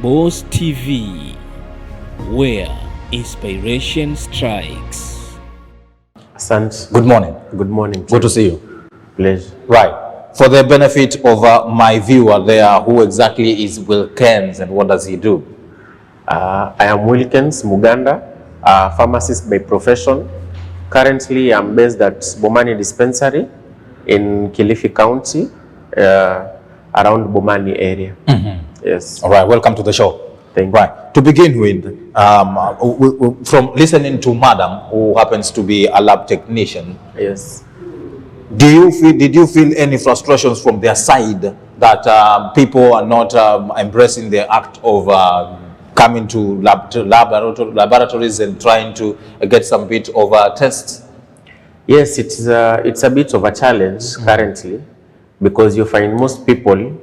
Boss TV, where inspiration strikes. Asante. Good morning. Good morning. Good to see you. Pleasure. Right. For the benefit of my viewer there, who exactly is Wilkins and what does he do? I am Wilkins Muganda, a pharmacist by profession. Currently, I'm based at Bomani Dispensary in Kilifi County, around Bomani area. Yes. All right. Welcome to the show. Thank you. Right. To begin with, from listening to Madam, who happens to be a lab technician, Yes. did you feel any frustrations from their side that people are not embracing the act of coming to laboratories and trying to get some bit of tests? Yes, it's a bit of a challenge currently, because you find most people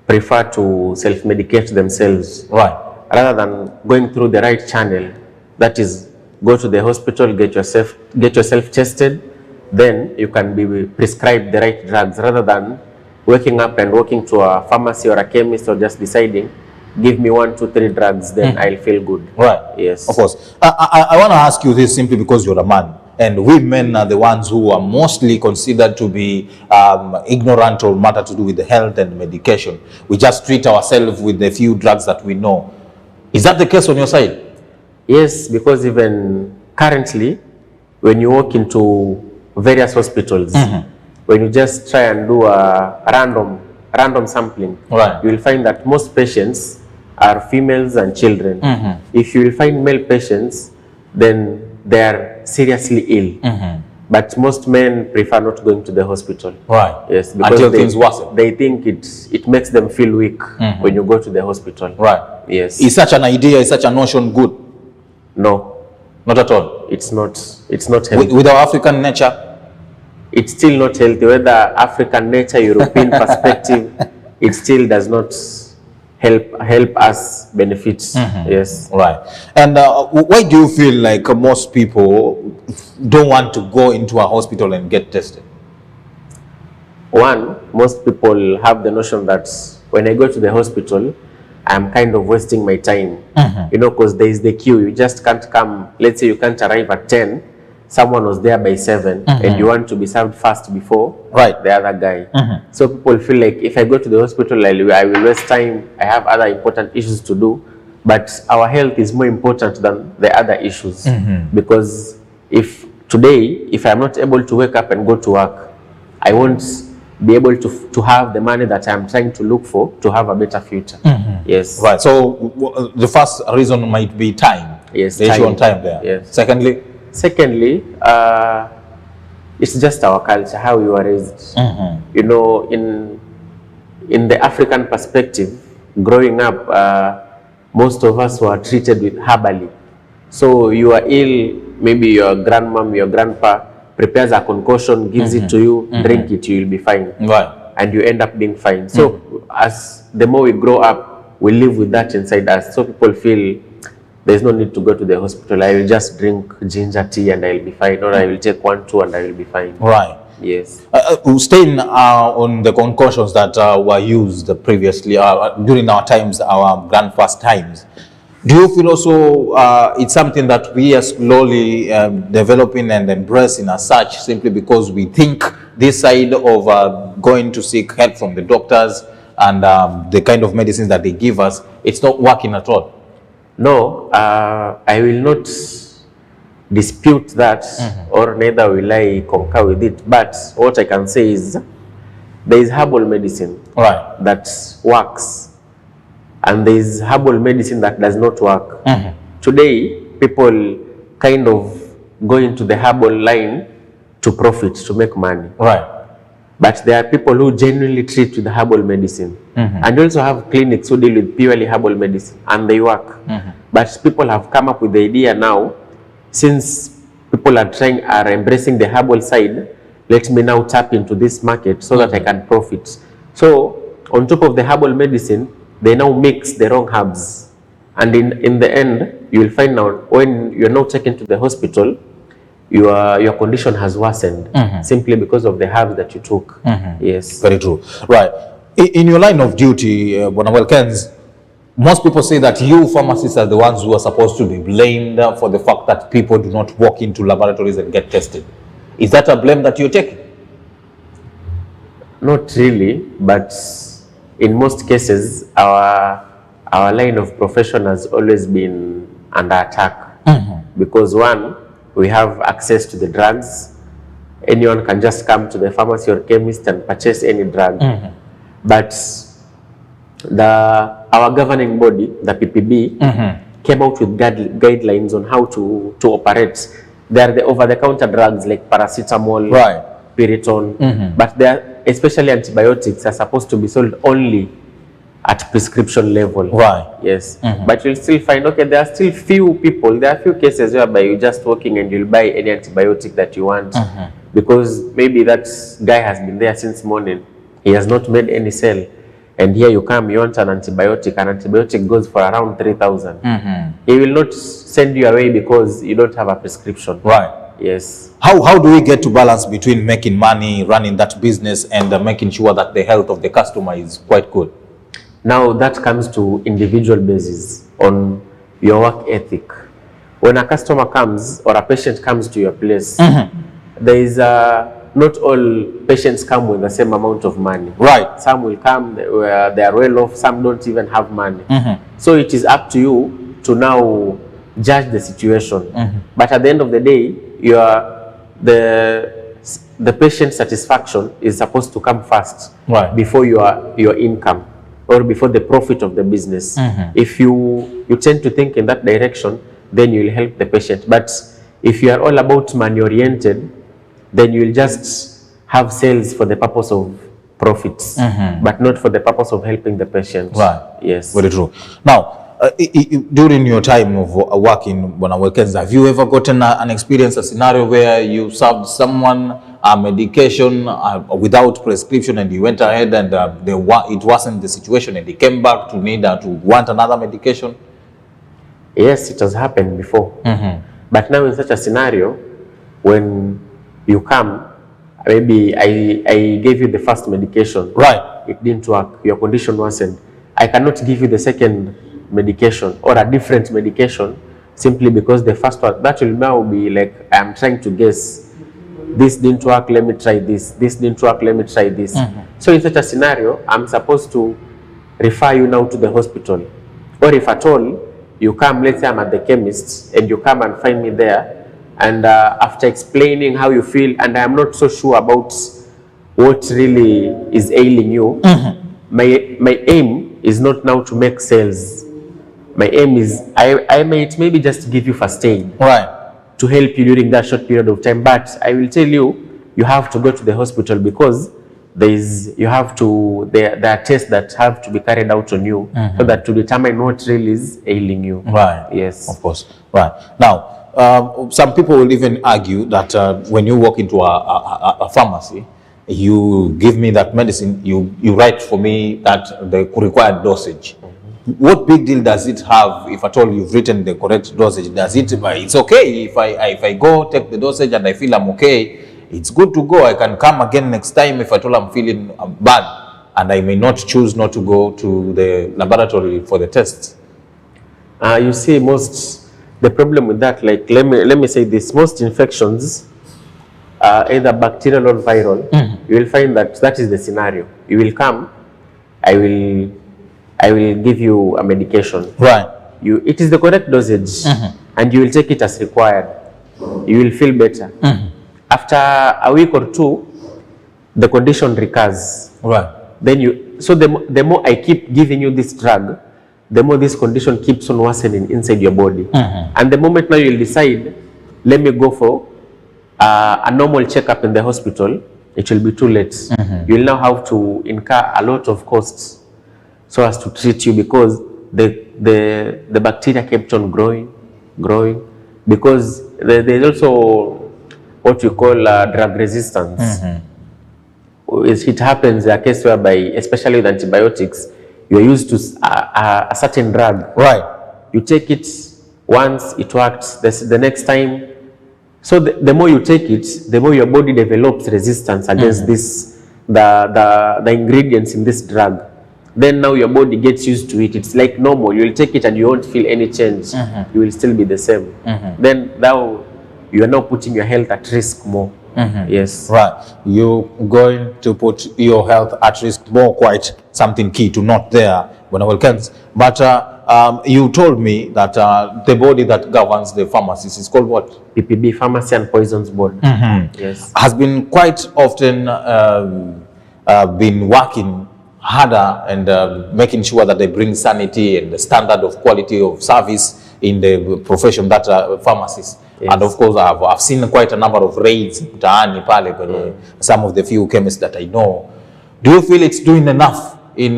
prefer to self-medicate themselves, Right. rather than going through the right channel. That is, go to the hospital, get yourself tested, then you can be prescribed the right drugs, rather than waking up and walking to a pharmacy or a chemist or just deciding, give me 1, 2, 3 drugs, then I'll feel good. Right. Yes. Of course. I want to ask you this simply because you're a man, and we men are the ones who are mostly considered to be ignorant or matter to do with the health and medication. We just treat ourselves with the few drugs that we know. Is that the case on your side? Yes, because even currently, when you walk into various hospitals, when you just try and do a random sampling, Right. you will find that most patients are females and children. If you will find male patients, then they are seriously ill. But most men prefer not going to the hospital. Right. Yes, Until things worsen. they think it makes them feel weak when you go to the hospital. Right. Yes. Is such an idea, is such a notion good? No, Not at all. it's not healthy. With our African nature? It's still not healthy. Whether African nature, European perspective, it still does not help us benefit. Yes. Right. And why do you feel like most people don't want to go into a hospital and get tested? One, most people have the notion that when I go to the hospital, I'm kind of wasting my time. You know, because there is the queue. You just can't come. Let's say you can't arrive at 10. Someone was there by 7, and you want to be served first before Right. the other guy. So people feel like if I go to the hospital, I will waste time. I have other important issues to do. But our health is more important than the other issues. Because if I'm not able to wake up and go to work, I won't be able to have the money that I'm trying to look for to have a better future. Yes. Right. So the first reason might be time. Yes. The issue on time there. Yes. Secondly, it's just our culture, how we were raised. You know, in the African perspective, growing up, most of us were treated with herbally. So you are ill, maybe your grandmom, your grandpa prepares a concoction, gives it to you, drink it, you will be fine. right. And you end up being fine. So as the more we grow up, we live with that inside us. So people feel there's no need to go to the hospital. I will just drink ginger tea and I will be fine. Or I will take 1, 2 and I will be fine. Right. Yes. Staying on the concussions that were used previously during our times, our grandfathers' times, do you feel also it's something that we are slowly developing and embracing as such, simply because we think this side of going to seek help from the doctors and the kind of medicines that they give us, it's not working at all? No, I will not dispute that, or neither will I concur with it. But what I can say is there is herbal medicine Right. that works, and there is herbal medicine that does not work. Today, people kind of go into the herbal line to profit, to make money. Right. But there are people who genuinely treat with herbal medicine. And you also have clinics who deal with purely herbal medicine, and they work. But people have come up with the idea now, since people are embracing the herbal side, let me now tap into this market so that I can profit. So on top of the herbal medicine, they now mix the wrong herbs. And in the end, you will find out when you're now taken to the hospital, your condition has worsened simply because of the herbs that you took. Yes. Very true. Right. In your line of duty, Wilkins, most people say that you pharmacists are the ones who are supposed to be blamed for the fact that people do not walk into laboratories and get tested. Is that a blame that you're taking? Not really, but in most cases, our line of profession has always been under attack. Because one, we have access to the drugs. Anyone can just come to the pharmacy or chemist and purchase any drug. But our governing body, the PPB, came out with guidelines on how to operate. There are the over-the-counter drugs like paracetamol, Piriton, but they are, especially antibiotics, are supposed to be sold only at prescription level. Yes. But you'll still find, okay, there are still few people, there are few cases whereby you're just walking and you'll buy any antibiotic that you want, because maybe that guy has been there since morning, he has not made any sale, and here you come, you want an antibiotic goes for around 3,000. He will not send you away because you don't have a prescription. Yes. How do we get to balance between making money, running that business, and making sure that the health of the customer is quite good? Now that comes to individual basis on your work ethic. When a customer comes or a patient comes to your place, there is not all patients come with the same amount of money. Some will come where they are well off, some don't even have money. So it is up to you to now judge the situation. But at the end of the day, the patient satisfaction is supposed to come first before your income or before the profit of the business. If you tend to think in that direction, then you will help the patient. But if you are all about money oriented, then you will just have sales for the purpose of profits, but not for the purpose of helping the patient. Yes. Very true. Now, during your time of working on weekends, have you ever gotten an experience, a scenario where you served someone a medication without prescription and you went ahead and it wasn't the situation and they came back to need to want another medication? Yes, it has happened before. But now in such a scenario, when you come, maybe I gave you the first medication. It didn't work. Your condition worsened. I cannot give you the second medication or a different medication simply because the first one, that will now be like, I'm trying to guess. This didn't work, let me try this. This didn't work, let me try this. So in such a scenario, I'm supposed to refer you now to the hospital. Or if at all, you come, let's say I'm at the chemist, and you come and find me there, and after explaining how you feel, and I'm not so sure about what really is ailing you, my aim is not now to make sales. My aim is, I might maybe just give you first aid. To help you during that short period of time, but I will tell you, you have to go to the hospital because there are tests that have to be carried out on you so that to determine what really is ailing you. Yes. Of course. Now, some people will even argue that when you walk into a pharmacy, you give me that medicine, you write for me that the required dosage. What big deal does it have if at all you've written the correct dosage? Does it, it's okay if I go take the dosage and I feel I'm okay, it's good to go. I can come again next time if at all I'm feeling bad, and I may not choose not to go to the laboratory for the tests. You see, the problem with that, like let me say this, most infections, either bacterial or viral, you will find that is the scenario. You will come, I will give you a medication. It is the correct dosage, and you will take it as required. You will feel better. After a week or two, the condition recurs. Then so the more I keep giving you this drug, the more this condition keeps on worsening inside your body. And the moment now you'll decide, let me go for a normal checkup in the hospital, it will be too late. You will now have to incur a lot of costs so as to treat you, because the bacteria kept on growing, because there's also what we call drug resistance. It happens in a case whereby, especially with antibiotics, you're used to a certain drug. You take it once, it works. The next time, so the more you take it, the more your body develops resistance against the ingredients in this drug. then now your body gets used to it. It's like normal. You'll take it and you won't feel any change. You will still be the same. Then now you are now putting your health at risk more. Yes. Right. You're going to put your health at risk more, quite something key to note there, but you told me that the body that governs the pharmacies is called what? PPB, Pharmacy and Poisons Board. Yes. Has been quite often been working harder and making sure that they bring sanity and the standard of quality of service in the profession that pharmacists. Yes. And of course, I've seen quite a number of raids mtaani pale kwenye some of the few chemists that I know. Do you feel it's doing enough in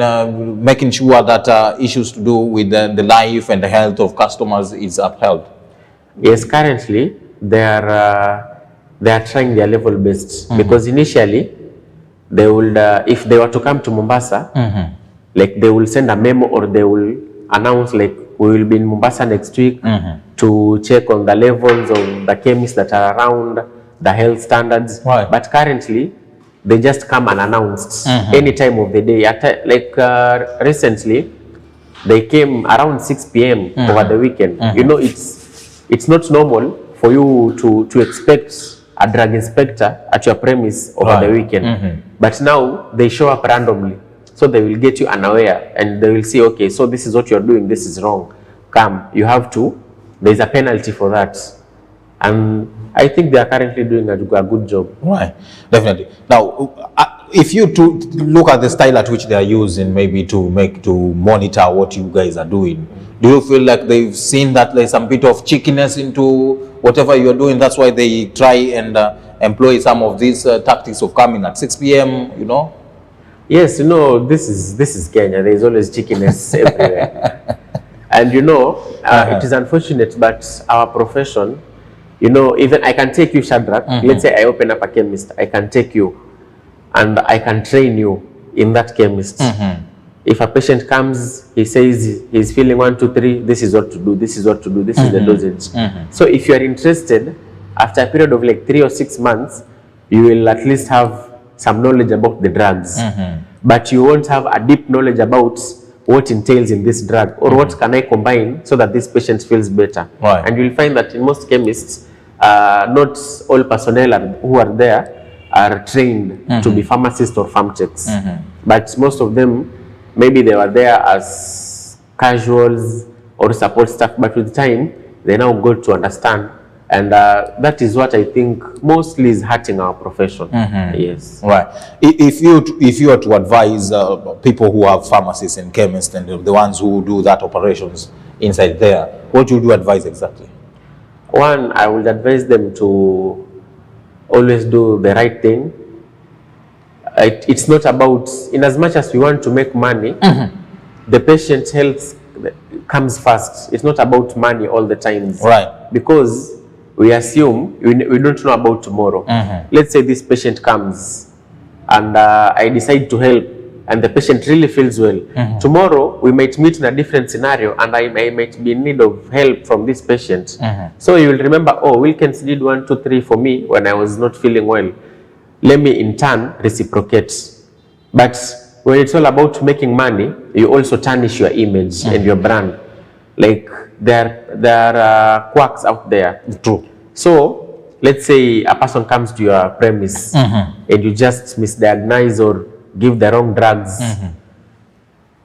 making sure that issues to do with the life and the health of customers is upheld? Yes, currently they are trying their level best, because initially they will, if they were to come to Mombasa, like they will send a memo or they will announce like we will be in Mombasa next week to check on the levels of the chemists that are around, the health standards. Right. But currently they just come and announced any time of the day. Recently they came around 6 p.m. over the weekend. You know, it's not normal for you to expect a drug inspector at your premise over the weekend. But now they show up randomly. So they will get you unaware and they will say, okay, so this is what you're doing, this is wrong. Come, you have to. There's a penalty for that. And I think they are currently doing a good job. Right, definitely. Now, if you look at the style at which they are using, maybe to monitor what you guys are doing, do you feel like they've seen that there's some bit of cheekiness into whatever you're doing? That's why they try and employ some of these tactics of coming at 6 p.m., you know? Yes, you know, this is Kenya. There is always cheekiness everywhere. And you know, it is unfortunate, but our profession, you know, even I can take you, Shadrach, let's say I open up a chemist, I can take you and I can train you in that chemist. If a patient comes, he says he's feeling 1, 2, 3, this is what to do, this is what to do, this is the dosage. So if you are interested, after a period of like 3 or 6 months, you will at least have some knowledge about the drugs, but you won't have a deep knowledge about what entails in this drug or what can I combine so that this patient feels better. Right. And you'll find that in most chemists, not all personnel who are there are trained to be pharmacists or pharm techs, but most of them, maybe they were there as casuals or support staff, but with time they now got to understand. And that is what I think mostly is hurting our profession. Yes. Right. If you were to advise people who have pharmacists and chemists and the ones who do that operations inside there, what would you advise exactly? One, I would advise them to always do the right thing. It's not about, in as much as we want to make money, the patient's health comes first. It's not about money all the time. Right. Because we assume we don't know about tomorrow. Let's say this patient comes and I decide to help and the patient really feels well. Tomorrow we might meet in a different scenario and I might be in need of help from this patient. So you will remember, oh, Wilkins did 1, 2, 3 for me when I was not feeling well. Let me in turn reciprocate. But when it's all about making money, you also tarnish your image and your brand. Like there are quacks out there. True. So let's say a person comes to your premise and you just misdiagnose or give the wrong drugs.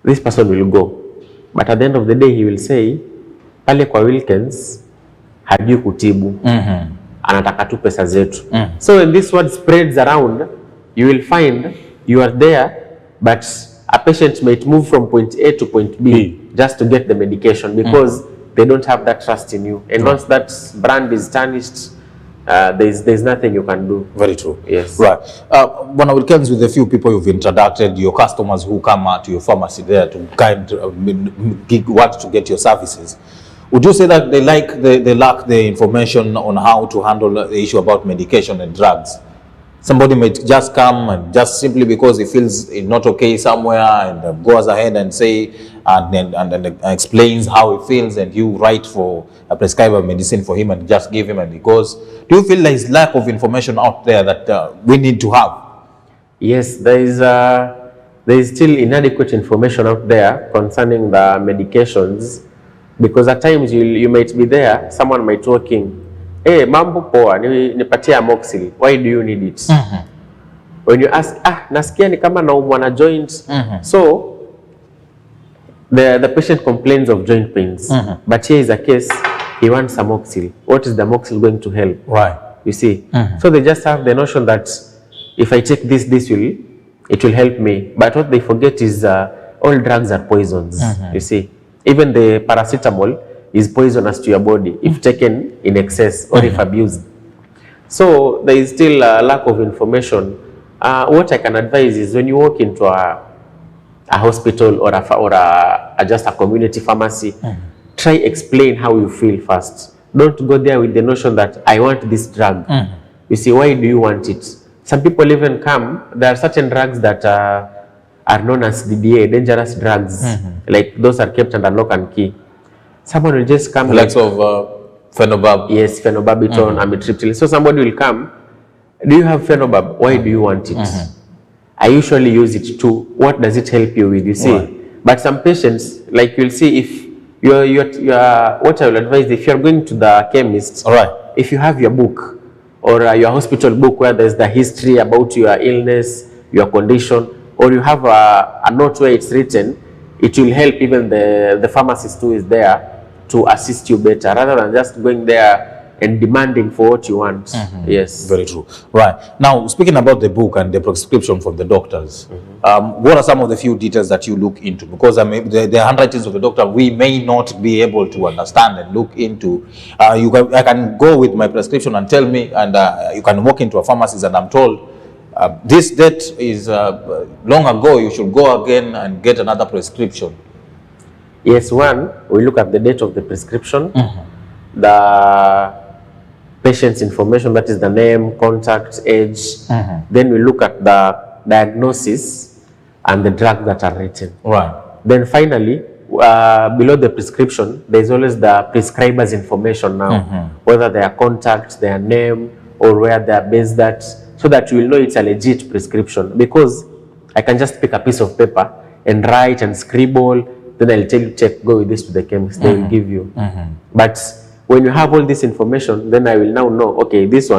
This person will go. But at the end of the day, he will say, pale kwa Wilkins, hajui kutibu. Anataka tu pesa zetu. So when this word spreads around, you will find you are there, but a patient might move from point A to point B just to get the medication because they don't have that trust in you. And once that brand is tarnished, there's nothing you can do. Very true. Yes. Right. When I will with a few people you've introduced, your customers who come to your pharmacy there to want to get your services, would you say that they lack the information on how to handle the issue about medication and drugs? Somebody might just come and just simply because he feels not okay somewhere and goes ahead and say and explains how he feels, and you write for a prescriber medicine for him and just give him and he goes. Do you feel there is lack of information out there that we need to have? Yes, there there is still inadequate information out there concerning the medications, because at times you might be there, someone might walk in, hey, mambo poa, nipatie amoxil, why do you need it? When you ask, nasikia ni kama naumwa na joint, so the patient complains of joint pains, but here is a case, he wants amoxil. What is the amoxil going to help? Right. You see, so they just have the notion that if I take this, it will help me. But what they forget is all drugs are poisons. You see, even the paracetamol is poisonous to your body if taken in excess or if abused. So there is still a lack of information. What I can advise is when you walk into a hospital or just a community pharmacy, try explain how you feel first. Don't go there with the notion that I want this drug. You see, why do you want it? Some people even come, there are certain drugs that are known as DDA, dangerous drugs, like those are kept under lock and key. Someone will just come. The likes of Phenobab. Yes, phenobarbital, amitriptyline. So somebody will come, do you have Phenobab? Why do you want it? I usually use it too. What does it help you with? You see, but some patients, like you'll see, if what I will advise, if you're going to the chemist, if you have your book or your hospital book where there's the history about your illness, your condition, or you have a note where it's written, it will help even the pharmacist who is there to assist you better, rather than just going there and demanding for what you want. Yes. Very true. Right. Now, speaking about the book and the prescription from the doctors, what are some of the few details that you look into? Because the handwritings of the doctor, we may not be able to understand and look into. I can go with my prescription and tell me, and you can walk into a pharmacy and I'm told, this date is long ago, you should go again and get another prescription. Yes, one, we look at the date of the prescription, the patient's information, that is the name, contact, age. Then we look at the diagnosis and the drugs that are written. Right. Then finally, below the prescription, there's always the prescriber's information now, whether their contact, their name, or where they are based at, so that you will know it's a legit prescription. Because I can just pick a piece of paper and write and scribble, then I'll tell you, check, go with this to the chemist, they will give you. But when you have all this information, then I will now know, okay, this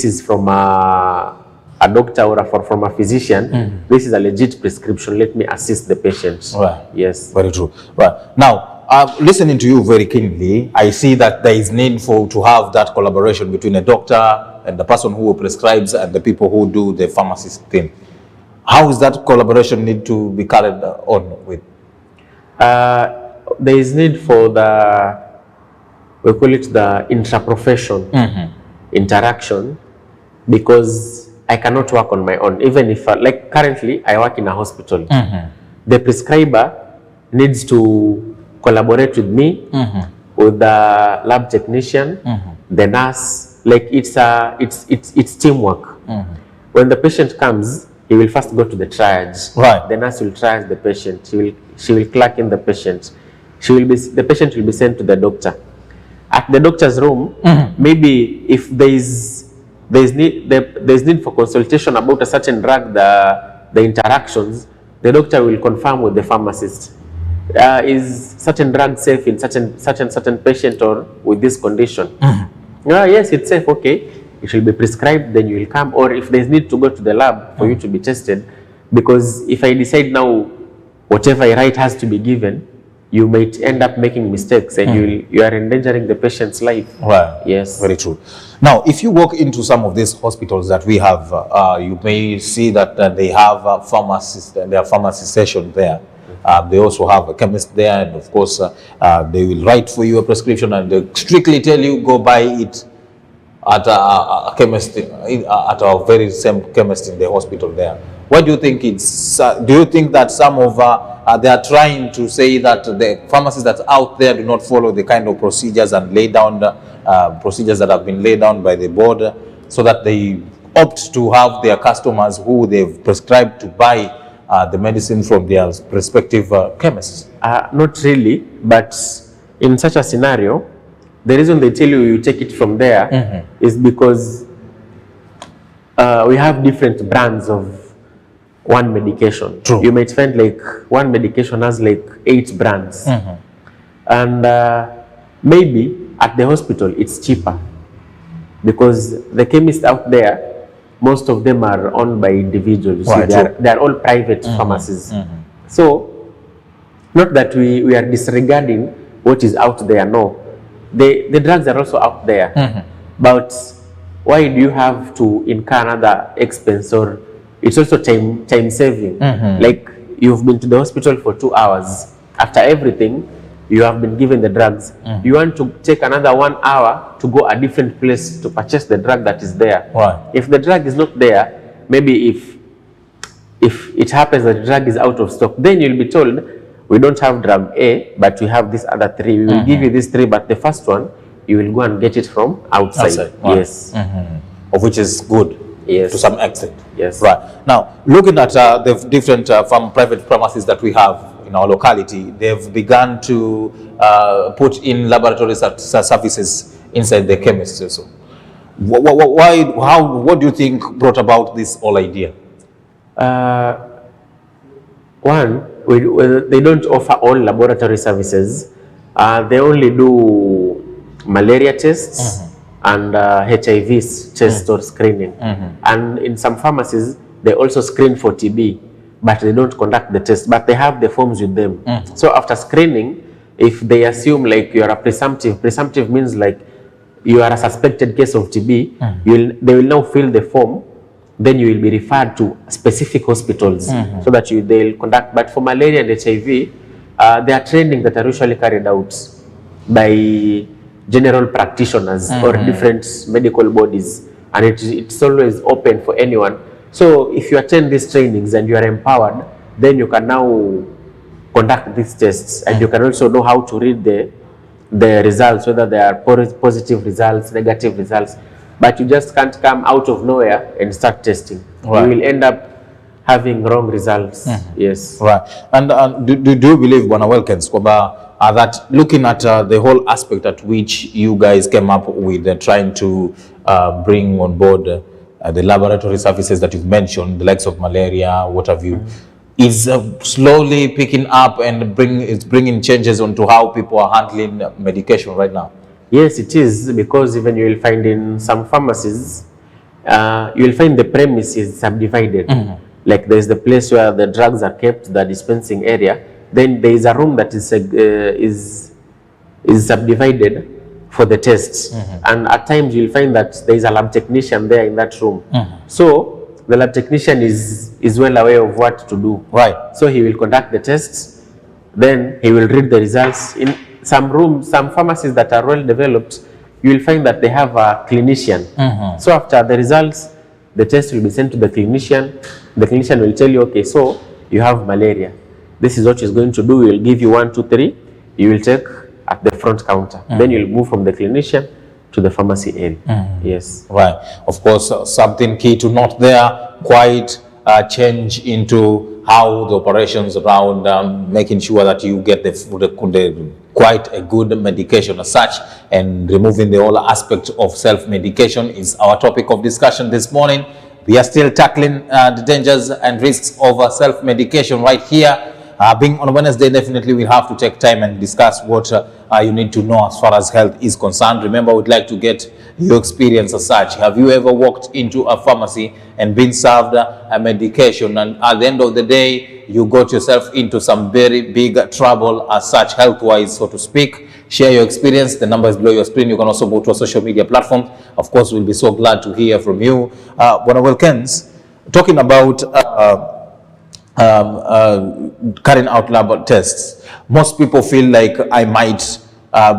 is from a doctor or from a physician. This is a legit prescription. Let me assist the patient. Right. Yes. Very true. Right. Now, listening to you very keenly, I see that there is need to have that collaboration between a doctor and the person who prescribes and the people who do the pharmacist thing. How is that collaboration need to be carried on with? There is need for we call it the intra-profession interaction, because I cannot work on my own. Even if, like currently, I work in a hospital. The prescriber needs to collaborate with me, with the lab technician, the nurse. Like it's teamwork. When the patient comes, he will first go to the triage. Right. The nurse will triage the patient. She will clerk in the patient. The patient will be sent to the doctor. At the doctor's room, maybe if there's need for consultation about a certain drug, the interactions, the doctor will confirm with the pharmacist. Is certain drug safe in certain patient or with this condition? Yes, it's safe. Okay, it will be prescribed. Then you will come, or if there's need to go to the lab for you to be tested, because if I decide now whatever I write has to be given, you might end up making mistakes and you are endangering the patient's life. Right. Yes. Very true. Now, if you walk into some of these hospitals that we have, you may see that they have a pharmacist and their pharmacy session there. They also have a chemist there, and of course, they will write for you a prescription and they strictly tell you go buy it at a chemist, at our very same chemist in the hospital there. What do you think it's? Do you think that some of they are trying to say that the pharmacies that's out there do not follow the kind of procedures and lay down the procedures that have been laid down by the board, so that they opt to have their customers who they've prescribed to buy the medicine from their respective chemists? Not really, but in such a scenario, the reason they tell you take it from there is because we have different brands of one medication. True. You might find like one medication has like 8 brands. And maybe at the hospital it's cheaper because the chemists out there, most of them are owned by individuals. Right, So they are all private pharmacies. So not that we are disregarding what is out there, no. The drugs are also out there. But why do you have to incur another expense? Or it's also time saving. Like you've been to the hospital for 2 hours. After everything, you have been given the drugs. You want to take another 1 hour to go a different place to purchase the drug that is there. Right. If the drug is not there, maybe if it happens that the drug is out of stock, then you'll be told, we don't have drug A, but we have these other 3. We will give you these 3, but the first one, you will go and get it from outside. Right. Yes. Of which is good. Yes. To some extent. Yes. Right. Now, looking at the different private pharmacies that we have in our locality, they've begun to put in laboratory services inside the chemists also. What do you think brought about this whole idea? One, they don't offer all laboratory services. They only do malaria tests and HIV tests or screening. And in some pharmacies, they also screen for TB, but they don't conduct the test, but they have the forms with them. So after screening, if they assume like you are a presumptive means like you are a suspected case of TB, they will now fill the form. Then you will be referred to specific hospitals so that they'll conduct. But for malaria and HIV, there are training that are usually carried out by general practitioners or different medical bodies, and it's always open for anyone. So if you attend these trainings and you are empowered, then you can now conduct these tests, and you can also know how to read the results, whether they are positive results, negative results. But you just can't come out of nowhere and start testing. Right. You will end up having wrong results. Yes. Right. And do you believe, Bwana Wilkins, that looking at the whole aspect at which you guys came up with trying to bring on board the laboratory services that you've mentioned, the likes of malaria, what have you, is slowly picking up and it's bringing changes onto how people are handling medication right now? Yes, it is, because even you will find in some pharmacies, you will find the premise is subdivided. Like there's the place where the drugs are kept, the dispensing area. Then there is a room that is subdivided for the tests. And at times you'll find that there is a lab technician there in that room. So the lab technician is well aware of what to do. Right. So he will conduct the tests, then he will read the results. In some rooms, some pharmacies that are well developed, you will find that they have a clinician. So after the results, the test will be sent to the clinician. The clinician will tell you, okay, so you have malaria. This is what he's going to do. He will give you 1, 2, 3. You will take at the front counter. Then you'll move from the clinician to the pharmacy area. Yes. Right. Of course, something key to note there, quite a change into how the operations around making sure that you get the quite a good medication as such, and removing the whole aspect of self-medication is our topic of discussion this morning. We are still tackling the dangers and risks of self-medication right here. Being on Wednesday, definitely we'll have to take time and discuss what you need to know as far as health is concerned. Remember, we'd like to get your experience as such. Have you ever walked into a pharmacy and been served a medication, and at the end of the day, you got yourself into some very big trouble as such, health-wise, so to speak? Share your experience. The number is below your screen. You can also go to our social media platforms. Of course, we'll be so glad to hear from you. Bwana Wilkins, talking about carrying out lab tests, most people feel like I might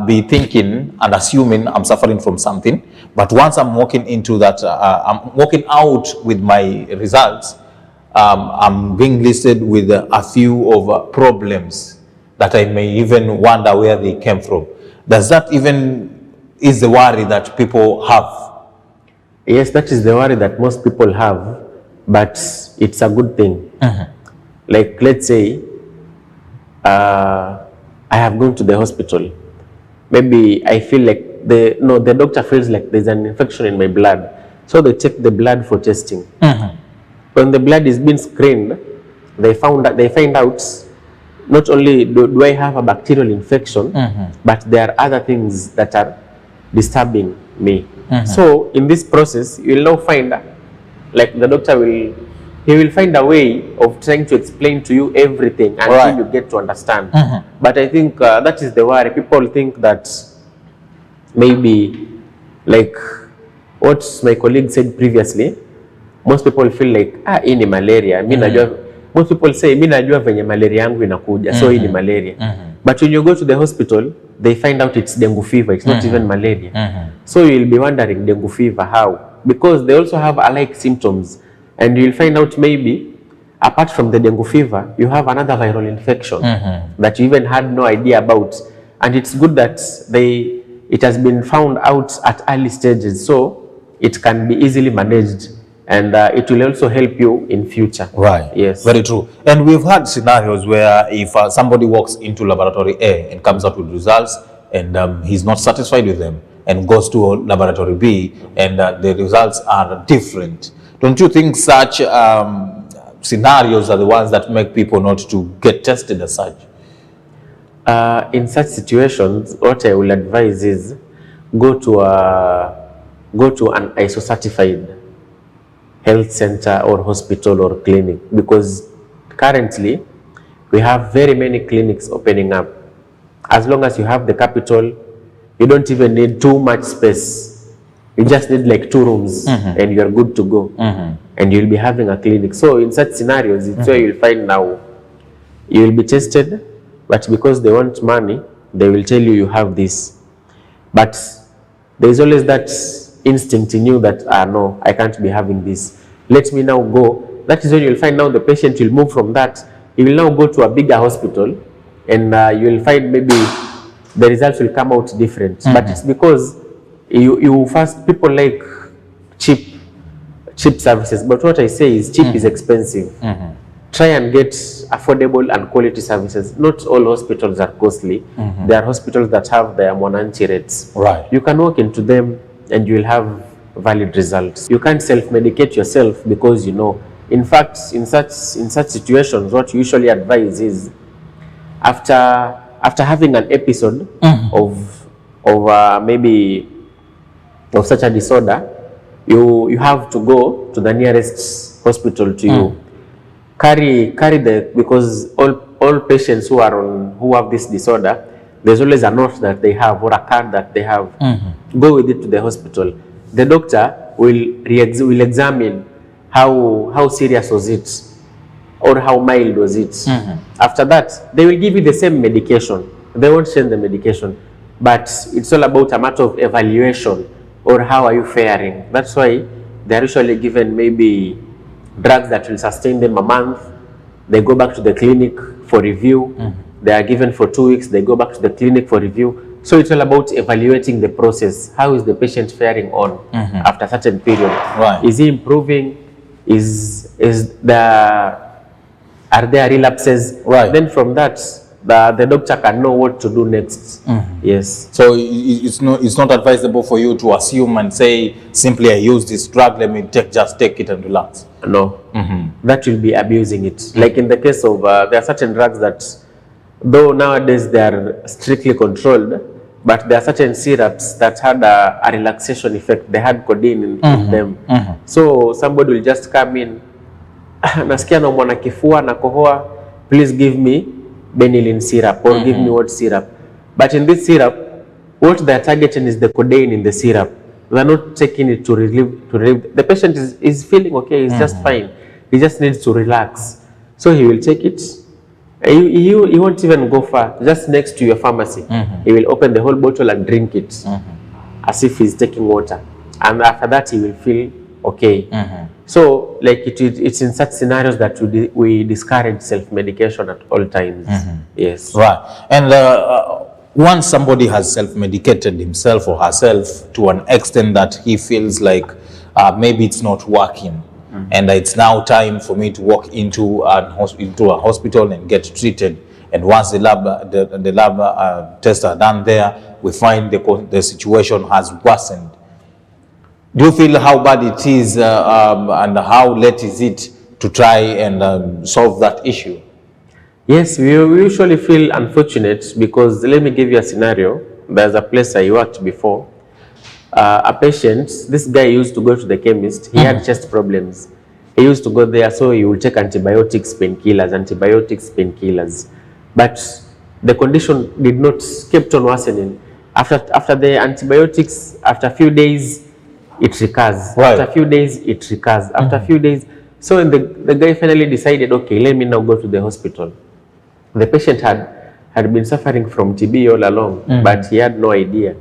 be thinking and assuming I'm suffering from something, but once I'm walking into that, I'm walking out with my results, I'm being listed with a few of problems that I may even wonder where they came from. Does that even is the worry that people have? Yes, that is the worry that most people have, but it's a good thing. Like, let's say I have gone to the hospital. Maybe I feel like the doctor feels like there's an infection in my blood. So they check the blood for testing. when the blood is being screened, they find out not only do I have a bacterial infection, but there are other things that are disturbing me. So in this process, you will now find, like the doctor will find a way of trying to explain to you everything until you get to understand. But I think that is the worry. People think that maybe, like what my colleague said previously, most people feel like hii ni malaria. Most people say mimi najua venye malaria yangu inakuja, so hii ni malaria. But when you go to the hospital, they find out it's dengue fever. It's not even malaria. So you'll be wondering, dengue fever, how? Because they also have alike symptoms, and you'll find out maybe apart from the dengue fever, you have another viral infection that you even had no idea about. And it's good that it has been found out at early stages, so it can be easily managed, and it will also help you in future. Right. Yes. Very true. And we've had scenarios where if somebody walks into laboratory A and comes out with results, and he's not satisfied with them, and goes to laboratory B, and the results are different. Don't you think such scenarios are the ones that make people not to get tested as such? In such situations, what I will advise is go to an ISO-certified health center or hospital or clinic, because currently we have very many clinics opening up. As long as you have the capital, you don't even need too much space. You just need like 2 rooms and you're good to go. And you'll be having a clinic. So in such scenarios, it's where you'll find now you will be tested, but because they want money, they will tell you have this. But there's always that instinct in you that, no, I can't be having this. Let me now go. That is when you'll find now the patient will move from that. He will now go to a bigger hospital, and you will find maybe the results will come out different. But it's because you first, people like cheap services. But what I say is cheap is expensive. Try and get affordable and quality services. Not all hospitals are costly. There are hospitals that have their mwananchi rates. Right. You can walk into them and you will have valid results. You can't self-medicate yourself because you know. In fact, in such situations, what you usually advise is after having an episode of maybe of such a disorder, you have to go to the nearest hospital to you. Carry because all patients who have this disorder, there's always a note that they have or a card that they have. Go with it to the hospital. The doctor will examine how serious was it or how mild was it. After that, they will give you the same medication. They won't change the medication, but it's all about a matter of evaluation or how are you faring. That's why they're usually given maybe drugs that will sustain them a month. They go back to the clinic for review. They are given for 2 weeks. They go back to the clinic for review. So it's all about evaluating the process. How is the patient faring on after a certain period? Right. Is he improving? Are there relapses? Right. Then from that, the doctor can know what to do next. Yes. So it's not advisable for you to assume and say simply I use this drug, let me just take it and relax. No. That will be abusing it. Like in the case of there are certain drugs that, though nowadays they are strictly controlled, but there are certain syrups that had a relaxation effect. They had codeine in them. So somebody will just come in, nasikia naumwa na kifua na kohoa, please give me benylin syrup or give me what syrup. But in this syrup, what they're targeting is the codeine in the syrup. They're not taking it to relieve. The patient is feeling okay, he's just fine. He just needs to relax. So he will take it. He won't even go far, just next to your pharmacy. He will open the whole bottle and drink it as if he's taking water. And after that, he will feel okay. So, like it's in such scenarios that we discourage self-medication at all times. Yes. Right. And once somebody has self-medicated himself or herself to an extent that he feels like maybe it's not working, and it's now time for me to walk into a hospital and get treated. And once the lab tests are done there, we find the situation has worsened. Do you feel how bad it is and how late is it to try and solve that issue? Yes, we usually feel unfortunate because let me give you a scenario. There's a place I worked before. A patient, this guy used to go to the chemist. He had chest problems. He used to go there, so he would take antibiotics, painkillers. But the condition did not, kept on worsening. After the antibiotics, after a few days, it recurs. Right. After a few days, it recurs. After a few days. So the guy finally decided, okay, let me now go to the hospital. The patient had been suffering from TB all along, but he had no idea.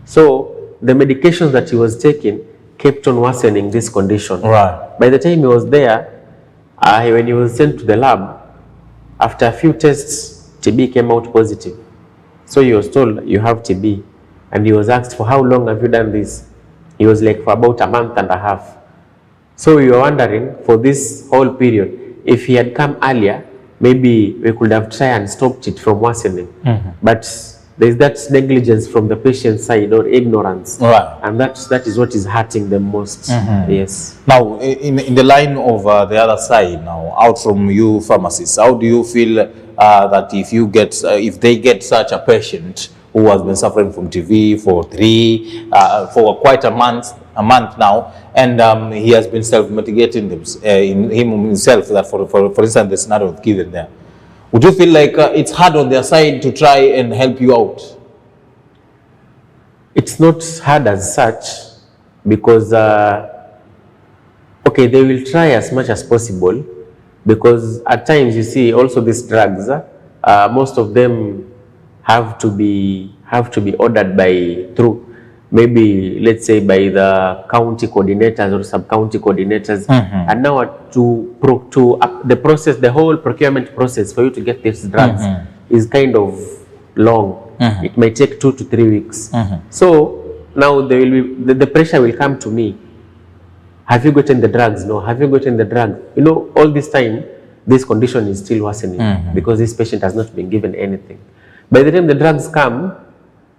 So the medications that he was taking kept on worsening this condition. Right. By the time he was there, when he was sent to the lab, after a few tests, TB came out positive. So he was told, you have TB. And he was asked, for how long have you done this? He was like, for about a month and a half. So we were wondering, for this whole period, if he had come earlier, maybe we could have tried and stopped it from worsening. But there's that negligence from the patient's side or ignorance. Right. And that is what is hurting them most. Yes. Now, in the line of the other side now, out from you pharmacists, how do you feel that if they get such a patient who has been suffering from TB for quite a month now, and he has been self-mitigating himself, that for instance, the scenario given there, would you feel like it's hard on their side to try and help you out? It's not hard as such because, okay, they will try as much as possible because at times you see also these drugs, most of them have to be ordered through maybe, let's say, by the county coordinators or sub-county coordinators. And now the process, the whole procurement process for you to get these drugs is kind of long. It might take 2 to 3 weeks. So now the pressure will come to me. Have you gotten the drugs? No. Have you gotten the drug? You know, all this time, this condition is still worsening because this patient has not been given anything. By the time the drugs come,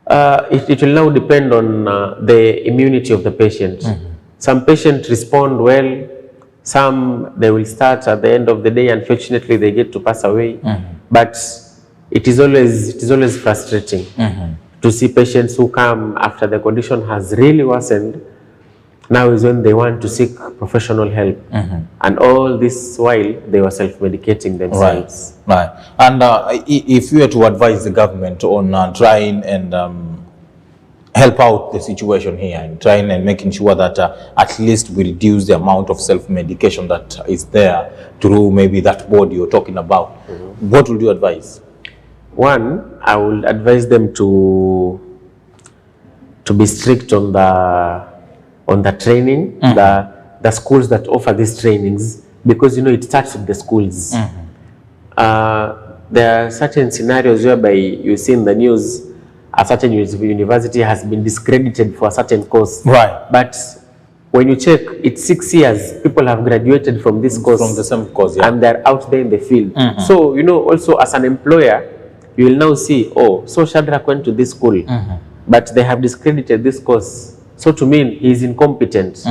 it will now depend on the immunity of the patient. Some patients respond well, some they will start at the end of the day, unfortunately they get to pass away. But it is always frustrating to see patients who come after the condition has really worsened. Now is when they want to seek professional help, and all this while they were self-medicating themselves. Right. And if you were to advise the government on trying and help out the situation here and trying and making sure that at least we reduce the amount of self-medication that is there through maybe that board you're talking about, what would you advise? One, I will advise them to be strict on the training, the schools that offer these trainings, because you know it starts with the schools. There are certain scenarios whereby you see in the news a certain university has been discredited for a certain course. Right. But when you check, it's 6 years people have graduated from this course, from the same course, yeah. And they're out there in the field. So you know, also as an employer, you will now see, oh, so Shadrach went to this school, but they have discredited this course. So to me, he is incompetent.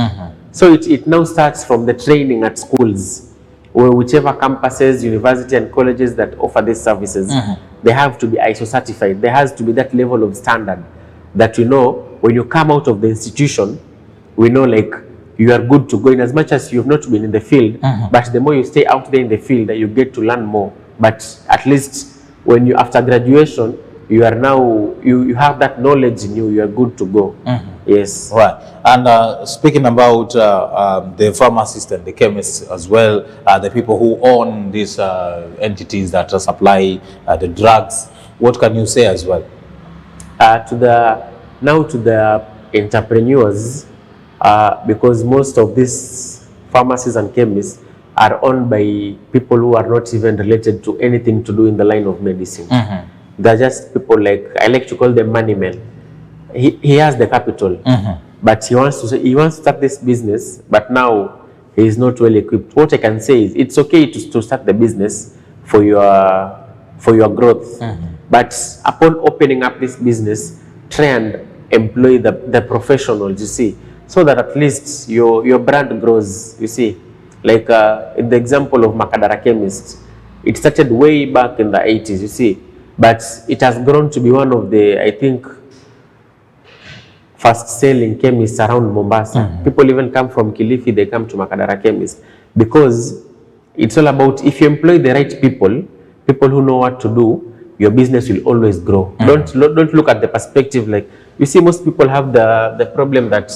So it now starts from the training at schools, or whichever campuses, university and colleges that offer these services, they have to be ISO certified. There has to be that level of standard that you know, when you come out of the institution, we know like you are good to go in, as much as you have not been in the field, but the more you stay out there in the field, you get to learn more. But at least when you, after graduation, you are now, you have that knowledge in you, you are good to go. Yes. Right. And speaking about the pharmacists and the chemists as well, the people who own these entities that supply the drugs, what can you say as well? To the entrepreneurs, because most of these pharmacies and chemists are owned by people who are not even related to anything to do in the line of medicine. They're just people like, I like to call them money men. He has the capital, but he wants to start this business, but now he is not well equipped. What I can say is, it's okay to start the business for your growth, but upon opening up this business, try and employ the professionals, you see, so that at least your brand grows. You see, Like in the example of Makadara Chemist, it started way back in the 80s, you see, but it has grown to be one of the, I think, fast selling chemists around Mombasa. People even come from Kilifi, they come to Makadara Chemist, because it's all about, if you employ the right people, people who know what to do, your business will always grow. Don't look at the perspective like, you see, most people have the problem that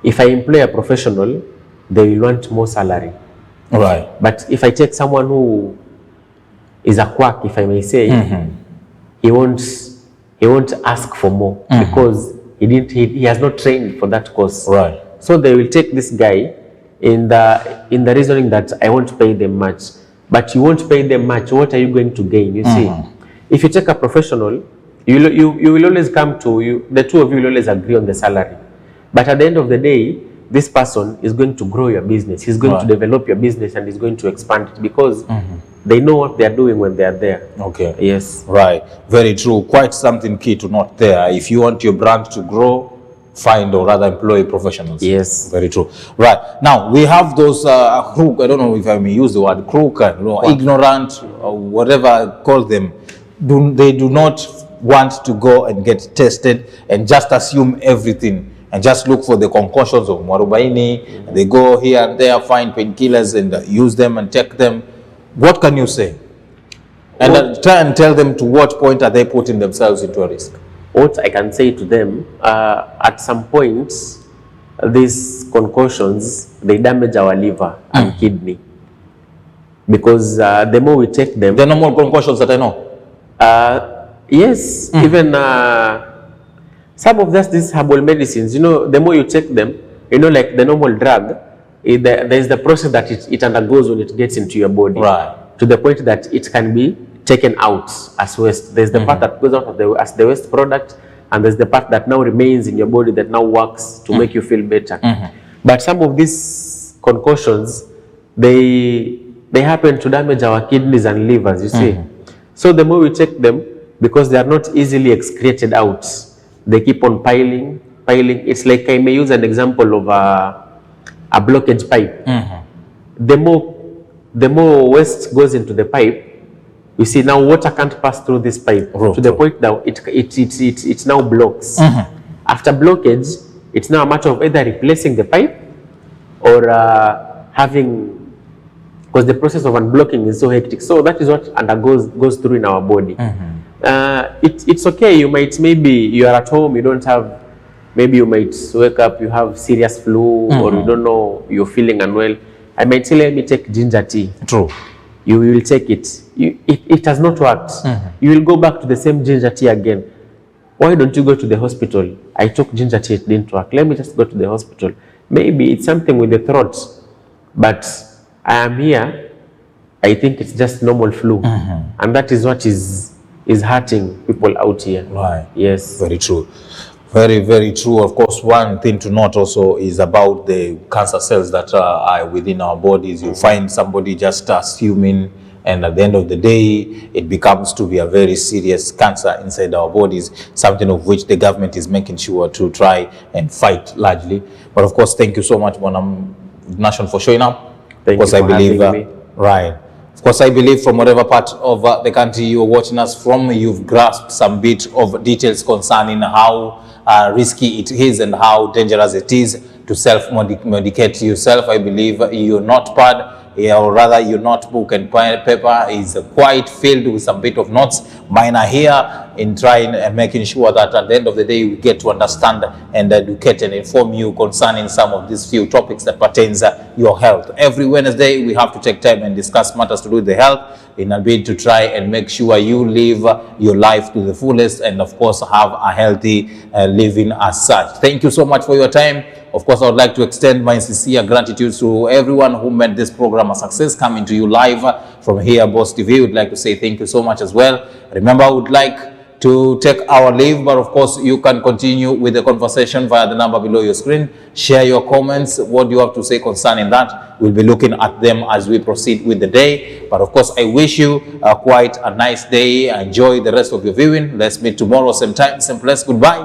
if I employ a professional, they will want more salary. Right. But if I take someone who is a quack, if I may say, he won't ask for more because he has not trained for that course. Right. So they will take this guy in the reasoning that I won't pay them much. But you won't pay them much. What are you going to gain? You see, if you take a professional, you will always come to you. The two of you will always agree on the salary. But at the end of the day, this person is going to grow your business. He's going to develop your business and he's going to expand it because they know what they are doing when they are there. Okay. Yes. Right. Very true. Quite something key to note there. If you want your brand to grow, find or rather employ professionals. Yes. Very true. Right. Now, we have those crook, I don't know if I may use the word crook, ignorant, or whatever, call them. They do not want to go and get tested and just assume everything and just look for the concoctions of Mwarubaini. They go here and there, find painkillers and use them and take them. What can you say? And try and tell them to what point are they putting themselves into a risk? What I can say to them, at some point, these concoctions, they damage our liver and kidney. Because the more we take them... There are no more concoctions that I know. Yes, even some of these herbal medicines, you know, the more you take them, you know, like the normal drug, there is the process that it undergoes when it gets into your body. Right. To the point that it can be taken out as waste. There's the part that goes out as the waste product, and there's the part that now remains in your body that now works to make you feel better. But some of these concoctions, they happen to damage our kidneys and livers, you see. So the more we take them, because they are not easily excreted out, they keep on piling. It's like, I may use an example of a blockage pipe. The more waste goes into the pipe, you see, now water can't pass through this pipe to the point that it now blocks. After blockage, it's now a matter of either replacing the pipe or because the process of unblocking is so hectic. So that is what goes through in our body. It's okay. Maybe you are at home, you don't have, maybe you might wake up, you have serious flu, or you don't know, you're feeling unwell. I might say, let me take ginger tea. True. You will take it. It has not worked. You will go back to the same ginger tea again. Why don't you go to the hospital? I took ginger tea, it didn't work. Let me just go to the hospital. Maybe it's something with the throat, but I am here. I think it's just normal flu. And that is what is hurting people out here. Right. Yes. Very true. Very, very true. Of course, one thing to note also is about the cancer cells that are within our bodies. You find somebody just assuming, and at the end of the day, it becomes to be a very serious cancer inside our bodies, something of which the government is making sure to try and fight largely. But of course, thank you so much, Bonam Nation, for showing up. Thank you for having me. Right. Of course, I believe from whatever part of the country you're watching us from, you've grasped some bit of details concerning how risky it is and how dangerous it is to self-medicate yourself. I believe your notepad, or rather your notebook and paper is quite filled with some bit of notes. Mine are here in trying and making sure that at the end of the day we get to understand and educate and inform you concerning some of these few topics that pertains your health. Every Wednesday we have to take time and discuss matters to do with the health in a bid to try and make sure you live your life to the fullest and of course have a healthy living as such. Thank you so much for your time. Of course, I would like to extend my sincere gratitude to everyone who made this program a success, coming to you live from here, Boss TV. Would like to say thank you so much as well. Remember, I would like to take our leave, but of course, you can continue with the conversation via the number below your screen. Share your comments. What do you have to say concerning that? We'll be looking at them as we proceed with the day. But of course, I wish you quite a nice day. Enjoy the rest of your viewing. Let's meet tomorrow, same time, same place. Goodbye.